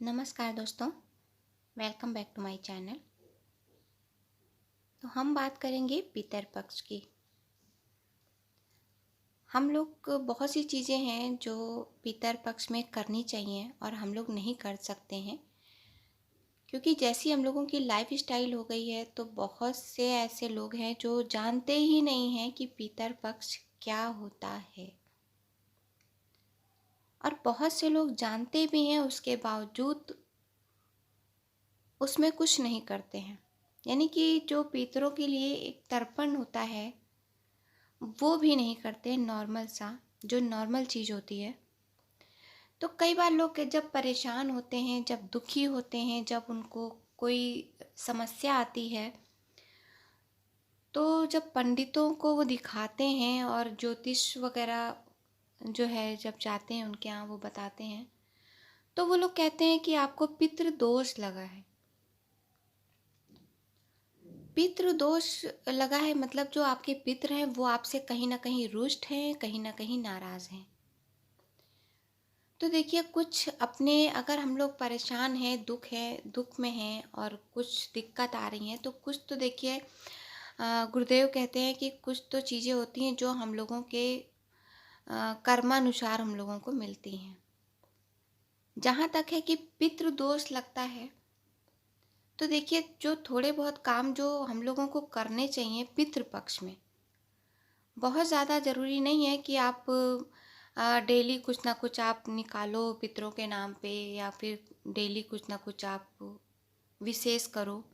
नमस्कार दोस्तों, welcome back to my channel. तो हम बात करेंगे पितर पक्ष की। हम लोग बहुत सी चीज़ें हैं जो पितर पक्ष में करनी चाहिए और हम लोग नहीं कर सकते हैं, क्योंकि जैसी हम लोगों की लाइफ स्टाइल हो गई है तो बहुत से ऐसे लोग हैं जो जानते ही नहीं हैं कि पितर पक्ष क्या होता है। और बहुत से लोग जानते भी हैं, उसके बावजूद उसमें कुछ नहीं करते हैं। यानी कि जो पितरों के लिए एक तर्पण होता है वो भी नहीं करते, नॉर्मल सा जो नॉर्मल चीज़ होती है। तो कई बार लोग जब परेशान होते हैं, जब दुखी होते हैं, जब उनको कोई समस्या आती है, तो जब पंडितों को वो दिखाते हैं और ज्योतिष वगैरह जो है जब जाते हैं उनके यहाँ, वो बताते हैं, तो वो लोग कहते हैं कि आपको पितृ दोष लगा है। पितृ दोष लगा है मतलब जो आपके पितृ हैं वो आपसे कहीं ना कहीं रुष्ट हैं, कहीं ना कहीं नाराज़ हैं। तो देखिए, कुछ अपने अगर हम लोग परेशान हैं, दुख में हैं और कुछ दिक्कत आ रही हैं, तो कुछ तो देखिए गुरुदेव कहते हैं कि कुछ तो चीज़ें होती हैं जो हम लोगों के कर्मानुसार हम लोगों को मिलती हैं। जहाँ तक है कि पितृ दोष लगता है, तो देखिए जो थोड़े बहुत काम जो हम लोगों को करने चाहिए पितृपक्ष में, बहुत ज़्यादा ज़रूरी नहीं है कि आप डेली कुछ ना कुछ आप निकालो पितरों के नाम पे, या फिर डेली कुछ ना कुछ आप विशेष करो,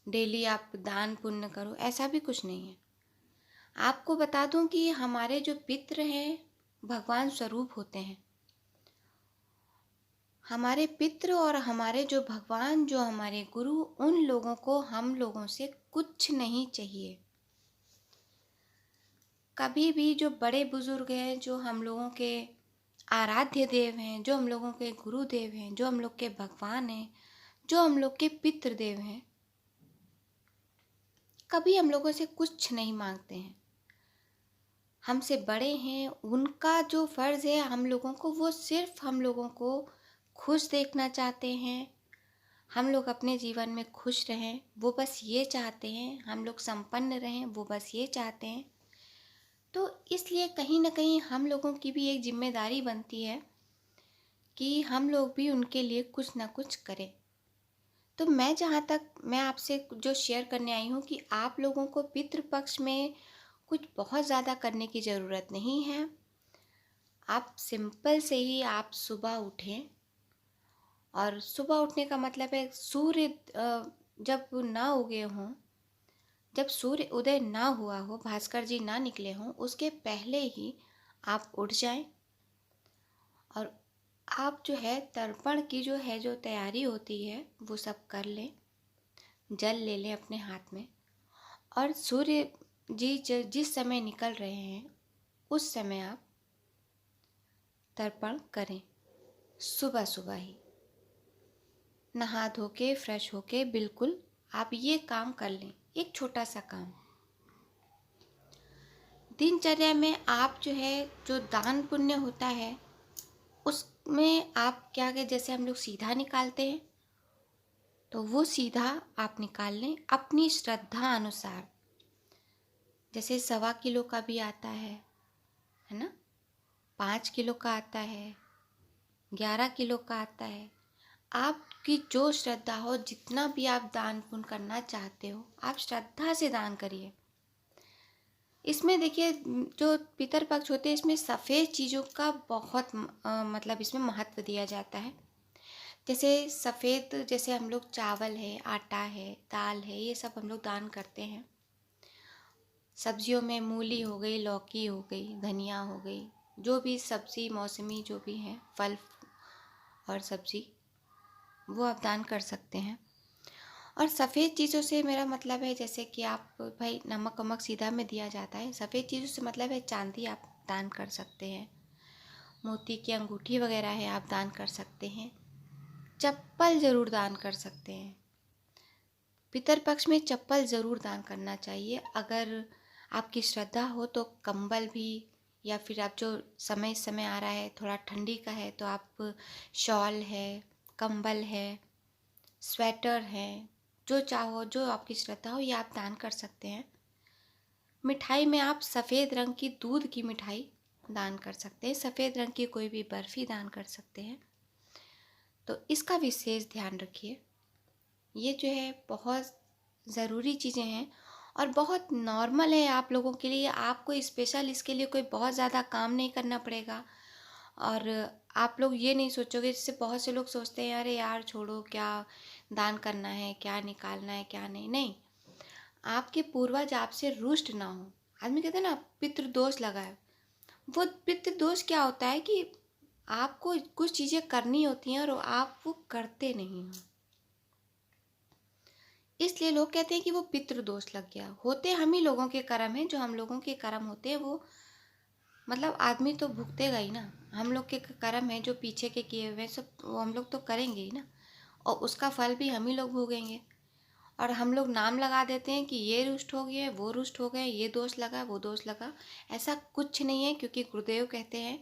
डेली आप दान पुण्य करो, ऐसा भी कुछ नहीं है। आपको बता दूं कि हमारे जो पितृ हैं भगवान स्वरूप होते हैं। हमारे पितृ और हमारे जो भगवान, जो हमारे गुरु, उन लोगों को हम लोगों से कुछ नहीं चाहिए। कभी भी जो बड़े बुजुर्ग हैं, जो हम लोगों के आराध्य देव हैं, जो हम लोगों के गुरुदेव हैं, जो हम लोग के भगवान हैं, जो हम लोग के पितृदेव हैं, कभी हम लोगों से कुछ नहीं मांगते हैं। हमसे बड़े हैं, उनका जो फ़र्ज़ है हम लोगों को, वो सिर्फ हम लोगों को खुश देखना चाहते हैं। हम लोग अपने जीवन में खुश रहें, वो बस ये चाहते हैं। हम लोग संपन्न रहें, वो बस ये चाहते हैं। तो इसलिए कहीं ना कहीं हम लोगों की भी एक जिम्मेदारी बनती है कि हम लोग भी उनके लिए कुछ ना कुछ करें। तो मैं आपसे जो शेयर करने आई हूँ कि आप लोगों को पितृपक्ष में कुछ बहुत ज़्यादा करने की ज़रूरत नहीं है। आप सिंपल से ही आप सुबह उठें, और सुबह उठने का मतलब है सूर्य जब ना उगे हों, जब सूर्य उदय ना हुआ हो, भास्कर जी ना निकले हों, उसके पहले ही आप उठ जाएं। और आप जो है तर्पण की जो तैयारी होती है वो सब कर लें। जल ले लें अपने हाथ में, और सूर्य जी जिस समय निकल रहे हैं उस समय आप तर्पण करें। सुबह सुबह ही नहा धो के फ्रेश होके बिल्कुल आप ये काम कर लें। एक छोटा सा काम दिनचर्या में आप जो दान पुण्य होता है उसमें आप क्या करें, जैसे हम लोग सीधा निकालते हैं तो वो सीधा आप निकाल लें अपनी श्रद्धा अनुसार। जैसे 1.25 किलो का भी आता है ना, 5 किलो का आता है, 11 किलो का आता है। आपकी जो श्रद्धा हो, जितना भी आप दान पुण्य करना चाहते हो, आप श्रद्धा से दान करिए। इसमें देखिए जो पितर पक्ष होते हैं, इसमें सफ़ेद चीज़ों का बहुत मतलब इसमें महत्व दिया जाता है। जैसे सफ़ेद, जैसे हम लोग चावल है, आटा है, दाल है, ये सब हम लोग दान करते हैं। सब्जियों में मूली हो गई, लौकी हो गई, धनिया हो गई, जो भी सब्ज़ी मौसमी जो भी है, फल और सब्ज़ी, वो आप दान कर सकते हैं। और सफ़ेद चीज़ों से मेरा मतलब है, जैसे कि आप भाई नमक वमक सीधा में दिया जाता है। सफ़ेद चीज़ों से मतलब है चांदी आप दान कर सकते हैं, मोती की अंगूठी वगैरह है आप दान कर सकते हैं, चप्पल ज़रूर दान कर सकते हैं। पितरपक्ष में चप्पल ज़रूर दान करना चाहिए। अगर आपकी श्रद्धा हो तो कंबल भी, या फिर आप जो समय आ रहा है थोड़ा ठंडी का है तो आप शॉल है, कंबल है, स्वेटर है, जो चाहो, जो आपकी श्रद्धा हो, ये आप दान कर सकते हैं। मिठाई में आप सफ़ेद रंग की दूध की मिठाई दान कर सकते हैं, सफ़ेद रंग की कोई भी बर्फ़ी दान कर सकते हैं। तो इसका विशेष ध्यान रखिए। ये जो है बहुत ज़रूरी चीज़ें हैं और बहुत नॉर्मल है आप लोगों के लिए। आपको स्पेशल इसके लिए कोई बहुत ज़्यादा काम नहीं करना पड़ेगा। और आप लोग ये नहीं सोचोगे, जैसे बहुत से लोग सोचते हैं अरे यार छोड़ो, क्या दान करना है, क्या निकालना है, क्या नहीं। नहीं, आपके पूर्वज आपसे रुष्ट ना हो। आदमी कहते हैं ना पितृदोष लगा है, वो पितृदोष क्या होता है कि आपको कुछ चीज़ें करनी होती हैं और आप वो करते नहीं हो, इसलिए लोग कहते हैं कि वो पितृदोष लग गया। होते हम ही लोगों के कर्म हैं, जो हम लोगों के कर्म होते हैं वो मतलब आदमी तो भुगतेगा ही ना। हम लोग के कर्म है जो पीछे के किए हुए सब, वो हम लोग तो करेंगे ही ना, और उसका फल भी हम ही लोग भोगेंगे। और हम लोग नाम लगा देते हैं कि ये रुष्ट हो गए, वो रुष्ट हो गए, ये दोष लगा, वो दोष लगा। ऐसा कुछ नहीं है, क्योंकि गुरुदेव कहते हैं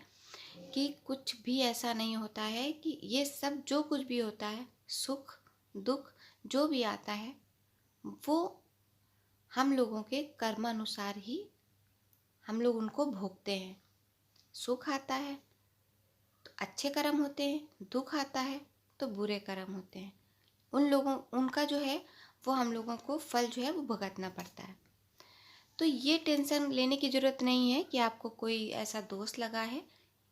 कि कुछ भी ऐसा नहीं होता है, कि ये सब जो कुछ भी होता है, सुख दुख जो भी आता है, वो हम लोगों के कर्मानुसार ही हम लोग उनको भोगते हैं। सुख आता है तो अच्छे कर्म होते हैं, दुख आता है तो बुरे कर्म होते हैं। उनका जो है वो हम लोगों को फल जो है वो भुगतना पड़ता है। तो ये टेंशन लेने की ज़रूरत नहीं है कि आपको कोई ऐसा दोष लगा है,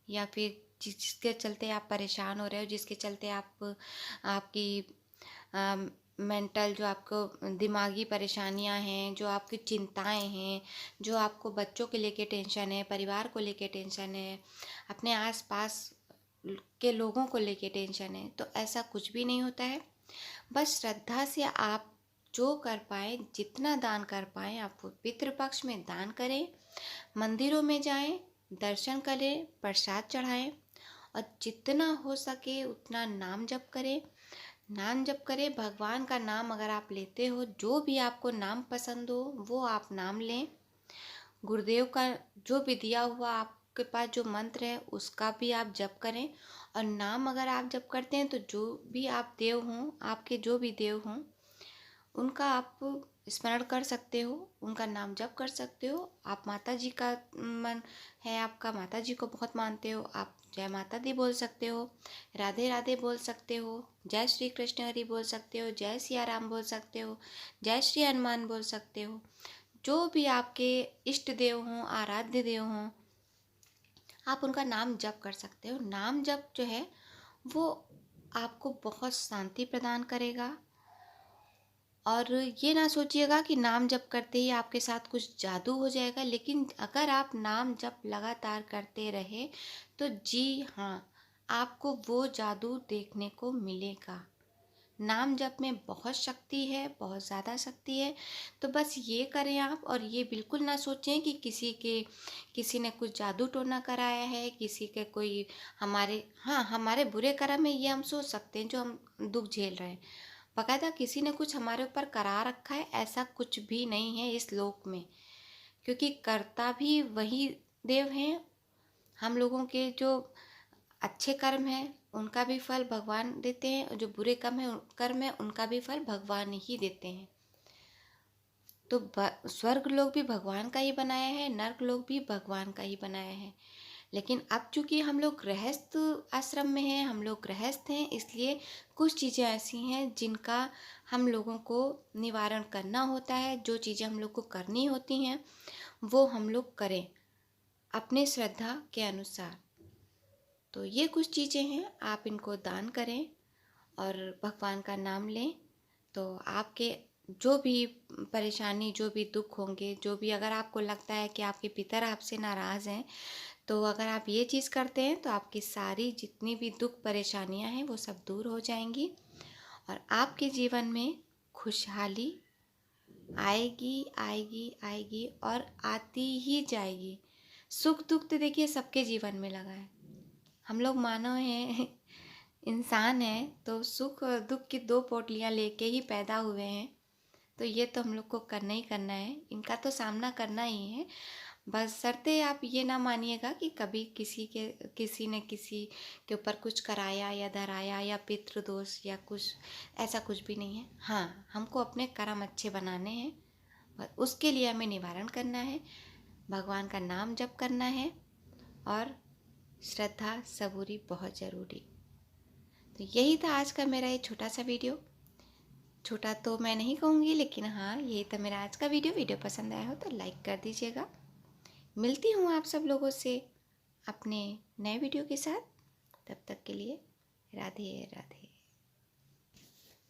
या फिर जिसके चलते आप परेशान हो रहे हो, जिसके चलते आपकी मेंटल जो आपको दिमागी परेशानियां हैं, जो आपकी चिंताएं हैं, जो आपको बच्चों के लेके टेंशन है, परिवार को लेके टेंशन है, अपने आसपास के लोगों को लेके टेंशन है, तो ऐसा कुछ भी नहीं होता है। बस श्रद्धा से आप जो कर पाए, जितना दान कर पाए, आप वो पितृपक्ष में दान करें, मंदिरों में जाएं, दर्शन करें, प्रसाद चढ़ाएं, और जितना हो सके उतना नाम जप करें। नाम जप करें, भगवान का नाम अगर आप लेते हो, जो भी आपको नाम पसंद हो वो आप नाम लें। गुरुदेव का जो भी दिया हुआ आपके पास जो मंत्र है उसका भी आप जप करें। और नाम अगर आप जप करते हैं तो जो भी आप देव हों, आपके जो भी देव हों, उनका आप स्मरण कर सकते हो, उनका नाम जप कर सकते हो। आप माता जी का मन है आपका, माता जी को बहुत मानते हो, आप जय माता दी बोल सकते हो, राधे राधे बोल सकते हो, जय श्री कृष्ण हरि बोल सकते हो, जय सिया राम बोल सकते हो, जय श्री हनुमान बोल सकते हो। जो भी आपके इष्ट देव हों, आराध्य देव हों, आप उनका नाम जप कर सकते हो। नाम जप जो है वो आपको बहुत शांति प्रदान करेगा। और ये ना सोचिएगा कि नाम जप करते ही आपके साथ कुछ जादू हो जाएगा, लेकिन अगर आप नाम जप लगातार करते रहे तो जी हाँ, आपको वो जादू देखने को मिलेगा। नाम जप में बहुत शक्ति है, बहुत ज़्यादा शक्ति है। तो बस ये करें आप, और ये बिल्कुल ना सोचें कि किसी ने कुछ जादू टोना कराया है, किसी के कोई हमारे बुरे कर्म है, ये हम सोच सकते हैं जो हम दुख झेल रहे हैं। बकायदा किसी ने कुछ हमारे ऊपर करा रखा है, ऐसा कुछ भी नहीं है इस लोक में, क्योंकि कर्ता भी वही देव हैं। हम लोगों के जो अच्छे कर्म हैं उनका भी फल भगवान देते हैं, और जो बुरे कर्म है उनका भी फल भगवान ही देते हैं। तो स्वर्ग लोग भी भगवान का ही बनाया है, नर्क लोग भी भगवान का ही बनाया है। लेकिन अब चूंकि हम लोग गृहस्थ आश्रम में हैं, हम लोग गृहस्थ हैं, इसलिए कुछ चीज़ें ऐसी हैं जिनका हम लोगों को निवारण करना होता है। जो चीज़ें हम लोग को करनी होती हैं वो हम लोग करें अपने श्रद्धा के अनुसार। तो ये कुछ चीज़ें हैं, आप इनको दान करें और भगवान का नाम लें। तो आपके जो भी परेशानी, जो भी दुख होंगे, जो भी अगर आपको लगता है कि आपके पितर आपसे नाराज़ हैं, तो अगर आप ये चीज़ करते हैं तो आपकी सारी जितनी भी दुख परेशानियां हैं वो सब दूर हो जाएंगी, और आपके जीवन में खुशहाली आएगी आएगी आएगी और आती ही जाएगी। सुख दुख तो देखिए सबके जीवन में लगा है, हम लोग मानव हैं, इंसान हैं, तो सुख और दुख की दो पोटलियाँ लेके ही पैदा हुए हैं। तो ये तो हम लोग को करना ही करना है, इनका तो सामना करना ही है। बशर्ते आप ये ना मानिएगा कि कभी किसी ने किसी के ऊपर कुछ कराया या डराया या पितृदोष या कुछ, ऐसा कुछ भी नहीं है। हाँ, हमको अपने कर्म अच्छे बनाने हैं और उसके लिए हमें निवारण करना है, भगवान का नाम जप करना है और श्रद्धा सबूरी बहुत ज़रूरी। तो यही था आज का मेरा ये छोटा सा वीडियो। छोटा तो मैं नहीं कहूँगी, लेकिन हाँ, यही था मेरा आज का वीडियो पसंद आया हो तो लाइक कर दीजिएगा। मिलती हूँ आप सब लोगों से अपने नए वीडियो के साथ। तब तक के लिए राधे राधे।